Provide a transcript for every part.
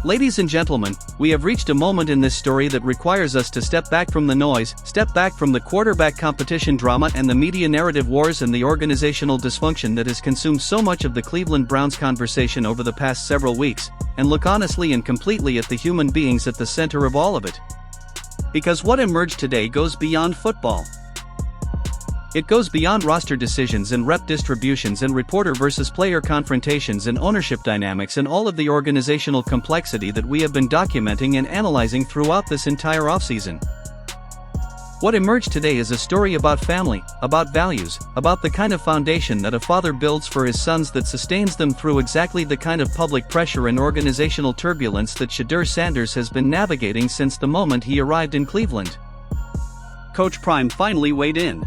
Ladies and gentlemen, we have reached a moment in this story that requires us to step back from the noise, step back from the quarterback competition drama and the media narrative wars and the organizational dysfunction that has consumed so much of the Cleveland Browns conversation over the past several weeks, and look honestly and completely at the human beings at the center of all of it. Because what emerged today goes beyond football. It goes beyond roster decisions and rep distributions and reporter versus player confrontations and ownership dynamics and all of the organizational complexity that we have been documenting and analyzing throughout this entire offseason. What emerged today is a story about family, about values, about the kind of foundation that a father builds for his sons that sustains them through exactly the kind of public pressure and organizational turbulence that Shedeur Sanders has been navigating since the moment he arrived in Cleveland. Coach Prime finally weighed in.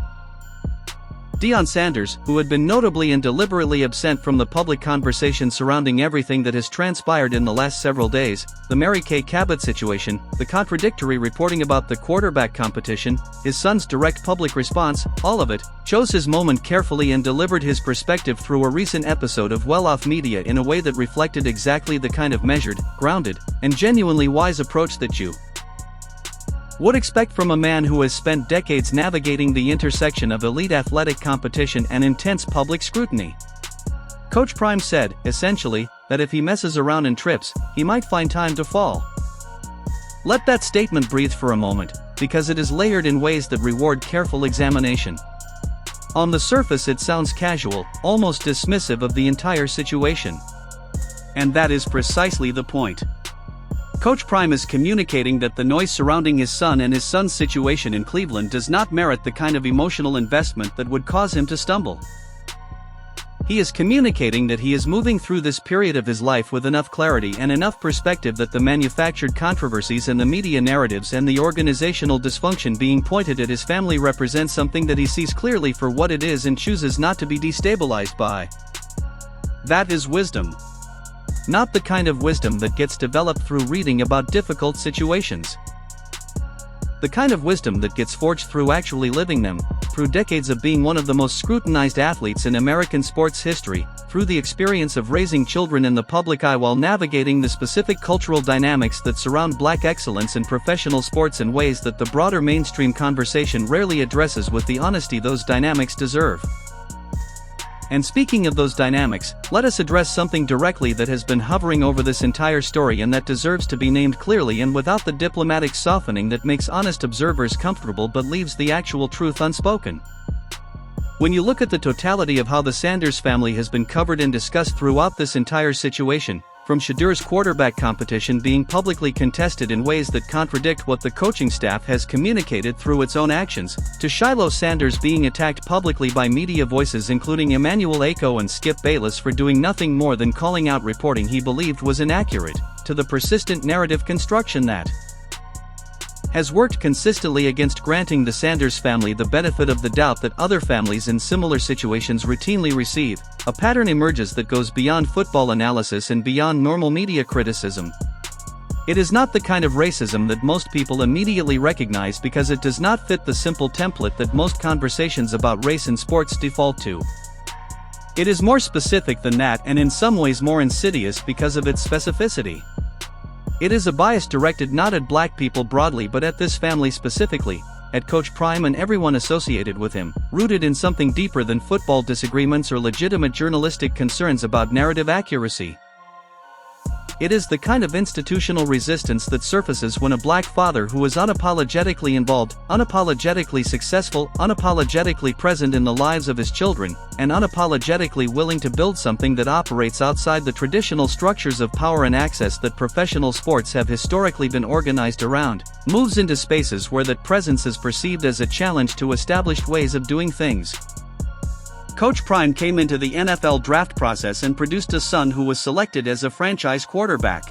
Deion Sanders, who had been notably and deliberately absent from the public conversation surrounding everything that has transpired in the last several days, the Mary Kay Cabot situation, the contradictory reporting about the quarterback competition, his son's direct public response, all of it, chose his moment carefully and delivered his perspective through a recent episode of Well-Off Media in a way that reflected exactly the kind of measured, grounded, and genuinely wise approach that you would expect from a man who has spent decades navigating the intersection of elite athletic competition and intense public scrutiny. Coach Prime said, essentially, that if he messes around and trips, he might find time to fall. Let that statement breathe for a moment, because it is layered in ways that reward careful examination. On the surface it sounds casual, almost dismissive of the entire situation. And that is precisely the point. Coach Prime is communicating that the noise surrounding his son and his son's situation in Cleveland does not merit the kind of emotional investment that would cause him to stumble. He is communicating that he is moving through this period of his life with enough clarity and enough perspective that the manufactured controversies and the media narratives and the organizational dysfunction being pointed at his family represent something that he sees clearly for what it is and chooses not to be destabilized by. That is wisdom. Not the kind of wisdom that gets developed through reading about difficult situations. The kind of wisdom that gets forged through actually living them, through decades of being one of the most scrutinized athletes in American sports history, through the experience of raising children in the public eye while navigating the specific cultural dynamics that surround black excellence in professional sports in ways that the broader mainstream conversation rarely addresses with the honesty those dynamics deserve. And speaking of those dynamics, let us address something directly that has been hovering over this entire story and that deserves to be named clearly and without the diplomatic softening that makes honest observers comfortable but leaves the actual truth unspoken. When you look at the totality of how the Sanders family has been covered and discussed throughout this entire situation, from Shedeur's quarterback competition being publicly contested in ways that contradict what the coaching staff has communicated through its own actions, to Shiloh Sanders being attacked publicly by media voices including Emmanuel Acho and Skip Bayless for doing nothing more than calling out reporting he believed was inaccurate, to the persistent narrative construction that has worked consistently against granting the Sanders family the benefit of the doubt that other families in similar situations routinely receive, a pattern emerges that goes beyond football analysis and beyond normal media criticism. It is not the kind of racism that most people immediately recognize because it does not fit the simple template that most conversations about race in sports default to. It is more specific than that and in some ways more insidious because of its specificity. It is a bias directed not at black people broadly but at this family specifically, at Coach Prime and everyone associated with him, rooted in something deeper than football disagreements or legitimate journalistic concerns about narrative accuracy. It is the kind of institutional resistance that surfaces when a black father who is unapologetically involved, unapologetically successful, unapologetically present in the lives of his children, and unapologetically willing to build something that operates outside the traditional structures of power and access that professional sports have historically been organized around, moves into spaces where that presence is perceived as a challenge to established ways of doing things. Coach Prime came into the NFL draft process and produced a son who was selected as a franchise quarterback.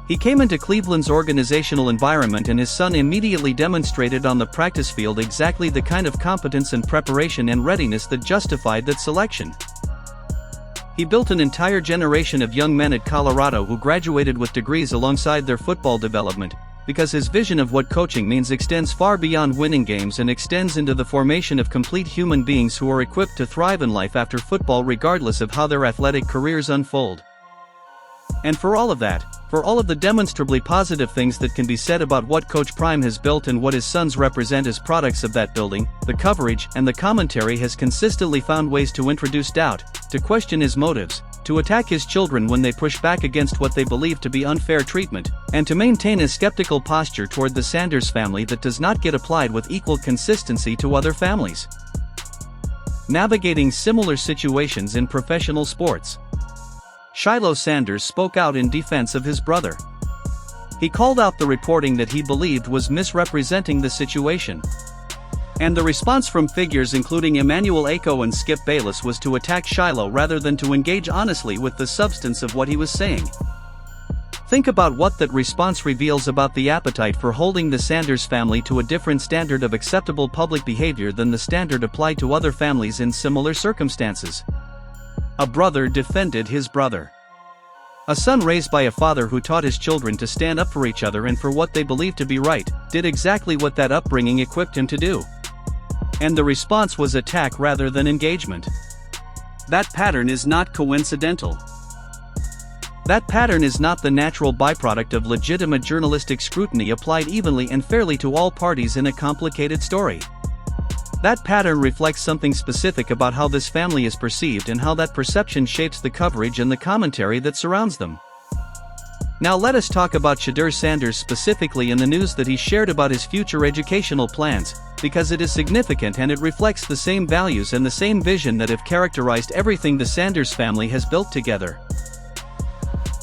He came into Cleveland's organizational environment and his son immediately demonstrated on the practice field exactly the kind of competence and preparation and readiness that justified that selection. He built an entire generation of young men at Colorado who graduated with degrees alongside their football development, because his vision of what coaching means extends far beyond winning games and extends into the formation of complete human beings who are equipped to thrive in life after football regardless of how their athletic careers unfold. And for all of that, For all of the demonstrably positive things that can be said about what Coach Prime has built and what his sons represent as products of that building, the coverage and the commentary has consistently found ways to introduce doubt, to question his motives, to attack his children when they push back against what they believe to be unfair treatment, and to maintain a skeptical posture toward the Sanders family that does not get applied with equal consistency to other families. Navigating similar situations in professional sports. Shedeur Sanders spoke out in defense of his brother. He called out the reporting that he believed was misrepresenting the situation. And the response from figures including Emmanuel Acho and Skip Bayless was to attack Shedeur rather than to engage honestly with the substance of what he was saying. Think about what that response reveals about the appetite for holding the Sanders family to a different standard of acceptable public behavior than the standard applied to other families in similar circumstances. A brother defended his brother. A son raised by a father who taught his children to stand up for each other and for what they believed to be right, did exactly what that upbringing equipped him to do. And the response was attack rather than engagement. That pattern is not coincidental. That pattern is not the natural byproduct of legitimate journalistic scrutiny applied evenly and fairly to all parties in a complicated story. That pattern reflects something specific about how this family is perceived and how that perception shapes the coverage and the commentary that surrounds them. Now let us talk about Shedeur Sanders specifically in the news that he shared about his future educational plans, because it is significant and it reflects the same values and the same vision that have characterized everything the Sanders family has built together.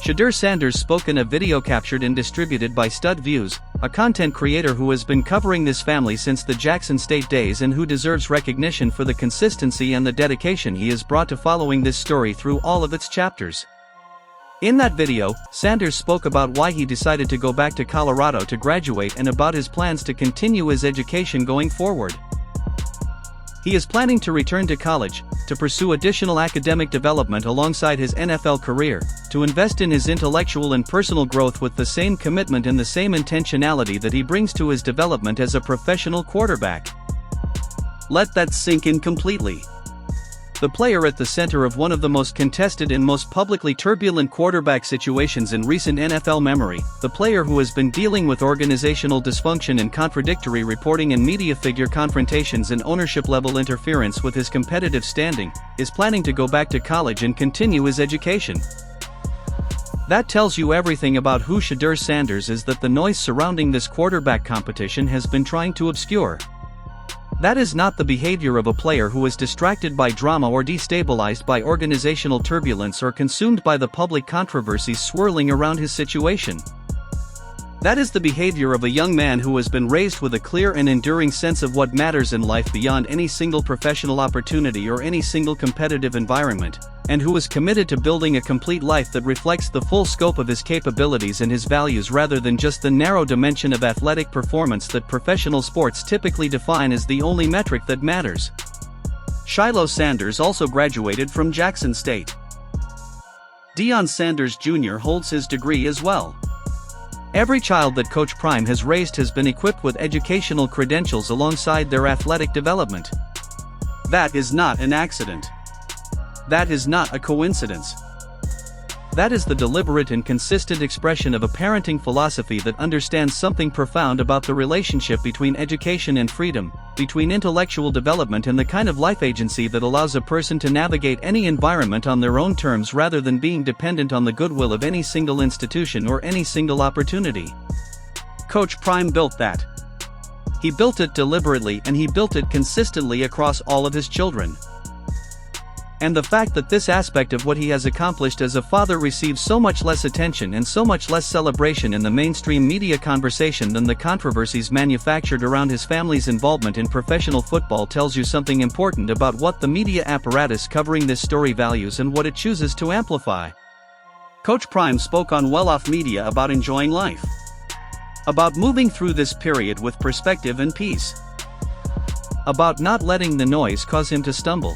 Shedeur Sanders spoke in a video captured and distributed by Stud Views, a content creator who has been covering this family since the Jackson State days and who deserves recognition for the consistency and the dedication he has brought to following this story through all of its chapters. In that video, Sanders spoke about why he decided to go back to Colorado to graduate and about his plans to continue his education going forward. He is planning to return to college, to pursue additional academic development alongside his NFL career, to invest in his intellectual and personal growth with the same commitment and the same intentionality that he brings to his development as a professional quarterback. Let that sink in completely. The player at the center of one of the most contested and most publicly turbulent quarterback situations in recent NFL memory, the player who has been dealing with organizational dysfunction and contradictory reporting and media figure confrontations and ownership-level interference with his competitive standing, is planning to go back to college and continue his education. That tells you everything about who Shedeur Sanders is that the noise surrounding this quarterback competition has been trying to obscure. That is not the behavior of a player who is distracted by drama or destabilized by organizational turbulence or consumed by the public controversies swirling around his situation. That is the behavior of a young man who has been raised with a clear and enduring sense of what matters in life beyond any single professional opportunity or any single competitive environment, and who is committed to building a complete life that reflects the full scope of his capabilities and his values rather than just the narrow dimension of athletic performance that professional sports typically define as the only metric that matters. Shedeur Sanders also graduated from Jackson State. Deion Sanders Jr. holds his degree as well. Every child that Coach Prime has raised has been equipped with educational credentials alongside their athletic development. That is not an accident. That is not a coincidence. That is the deliberate and consistent expression of a parenting philosophy that understands something profound about the relationship between education and freedom, between intellectual development and the kind of life agency that allows a person to navigate any environment on their own terms rather than being dependent on the goodwill of any single institution or any single opportunity. Coach Prime built that. He built it deliberately and he built it consistently across all of his children. And the fact that this aspect of what he has accomplished as a father receives so much less attention and so much less celebration in the mainstream media conversation than the controversies manufactured around his family's involvement in professional football tells you something important about what the media apparatus covering this story values and what it chooses to amplify. Coach Prime spoke on Well Off Media about enjoying life. About moving through this period with perspective and peace. About not letting the noise cause him to stumble.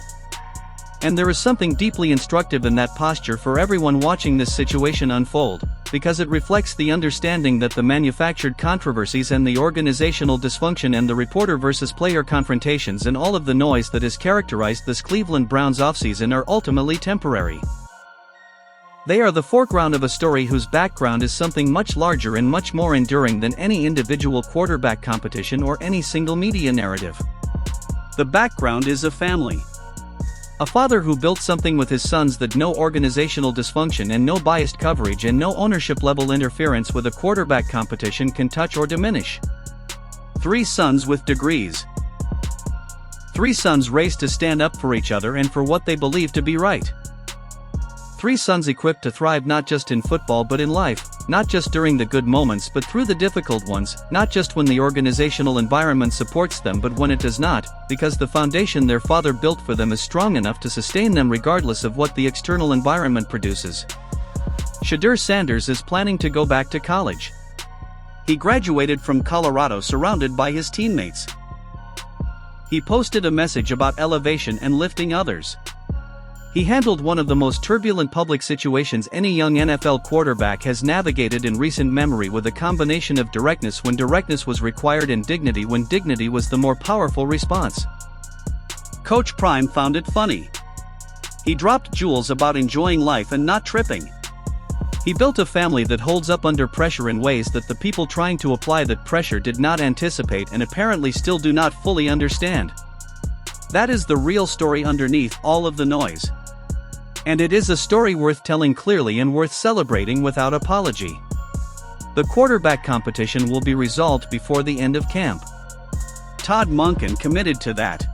And there is something deeply instructive in that posture for everyone watching this situation unfold, because it reflects the understanding that the manufactured controversies and the organizational dysfunction and the reporter versus player confrontations and all of the noise that has characterized this Cleveland Browns offseason are ultimately temporary. They are the foreground of a story whose background is something much larger and much more enduring than any individual quarterback competition or any single media narrative. The background is a family. A father who built something with his sons that no organizational dysfunction and no biased coverage and no ownership level interference with a quarterback competition can touch or diminish. 3 sons with degrees. 3 sons race to stand up for each other and for what they believe to be right. 3 sons equipped to thrive not just in football but in life, not just during the good moments but through the difficult ones, not just when the organizational environment supports them but when it does not, because the foundation their father built for them is strong enough to sustain them regardless of what the external environment produces. Shedeur Sanders is planning to go back to college. He graduated from Colorado surrounded by his teammates. He posted a message about elevation and lifting others. He handled one of the most turbulent public situations any young NFL quarterback has navigated in recent memory with a combination of directness when directness was required and dignity when dignity was the more powerful response. Coach Prime found it funny. He dropped jewels about enjoying life and not tripping. He built a family that holds up under pressure in ways that the people trying to apply that pressure did not anticipate and apparently still do not fully understand. That is the real story underneath all of the noise. And it is a story worth telling clearly and worth celebrating without apology. The quarterback competition will be resolved before the end of camp. Todd Monken committed to that.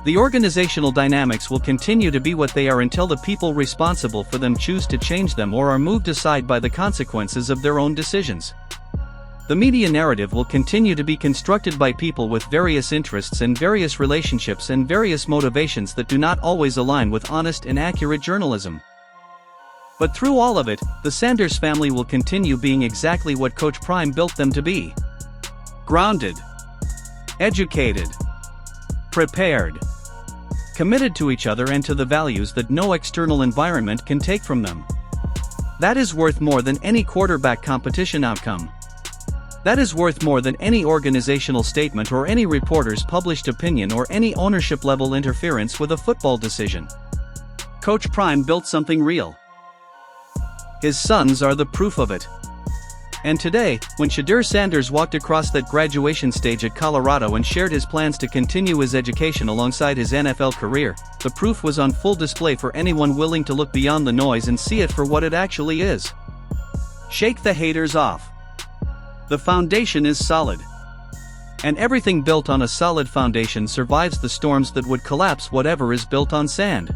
The organizational dynamics will continue to be what they are until the people responsible for them choose to change them or are moved aside by the consequences of their own decisions. The media narrative will continue to be constructed by people with various interests and various relationships and various motivations that do not always align with honest and accurate journalism. But through all of it, the Sanders family will continue being exactly what Coach Prime built them to be. Grounded, educated, prepared, committed to each other and to the values that no external environment can take from them. That is worth more than any quarterback competition outcome. That is worth more than any organizational statement or any reporter's published opinion or any ownership-level interference with a football decision. Coach Prime built something real. His sons are the proof of it. And today, when Shedeur Sanders walked across that graduation stage at Colorado and shared his plans to continue his education alongside his NFL career, the proof was on full display for anyone willing to look beyond the noise and see it for what it actually is. Shake the haters off. The foundation is solid. And everything built on a solid foundation survives the storms that would collapse whatever is built on sand.